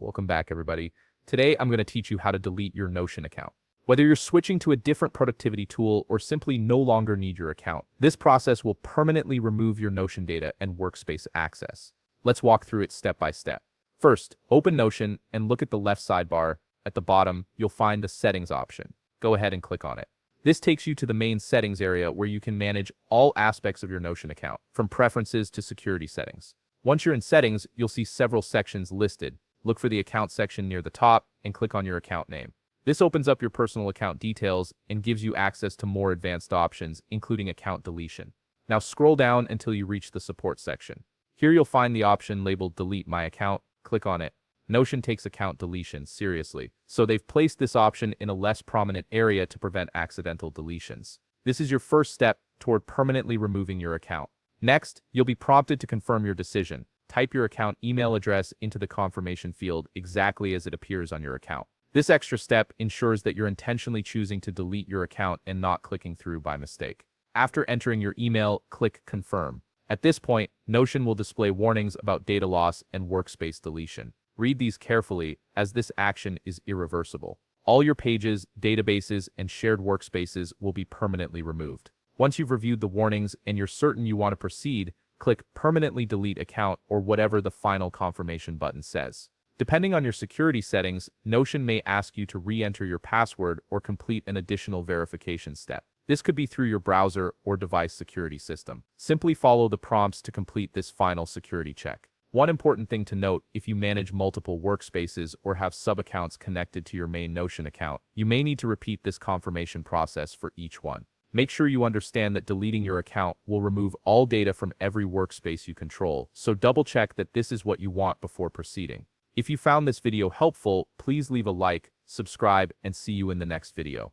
Welcome back, everybody. Today, I'm going to teach you how to delete your Notion account. Whether you're switching to a different productivity tool or simply no longer need your account, this process will permanently remove your Notion data and workspace access. Let's walk through it step by step. First, open Notion and look at the left sidebar. At the bottom, you'll find the Settings option. Go ahead and click on it. This takes you to the main settings area where you can manage all aspects of your Notion account, from preferences to security settings. Once you're in settings, you'll see several sections listed. Look for the account section near the top and click on your account name. This opens up your personal account details and gives you access to more advanced options, including account deletion. Now scroll down until you reach the support section. Here you'll find the option labeled Delete My Account. Click on it. Notion takes account deletion seriously, so they've placed this option in a less prominent area to prevent accidental deletions. This is your first step toward permanently removing your account. Next, you'll be prompted to confirm your decision. Type your account email address into the confirmation field exactly as it appears on your account. This extra step ensures that you're intentionally choosing to delete your account and not clicking through by mistake. After entering your email, click Confirm. At this point, Notion will display warnings about data loss and workspace deletion. Read these carefully, as this action is irreversible. All your pages, databases, and shared workspaces will be permanently removed. Once you've reviewed the warnings and you're certain you want to proceed, click Permanently Delete Account or whatever the final confirmation button says. Depending on your security settings, Notion may ask you to re-enter your password or complete an additional verification step. This could be through your browser or device security system. Simply follow the prompts to complete this final security check. One important thing to note, if you manage multiple workspaces or have sub-accounts connected to your main Notion account, you may need to repeat this confirmation process for each one. Make sure you understand that deleting your account will remove all data from every workspace you control, so double-check that this is what you want before proceeding. If you found this video helpful, please leave a like, subscribe, and see you in the next video.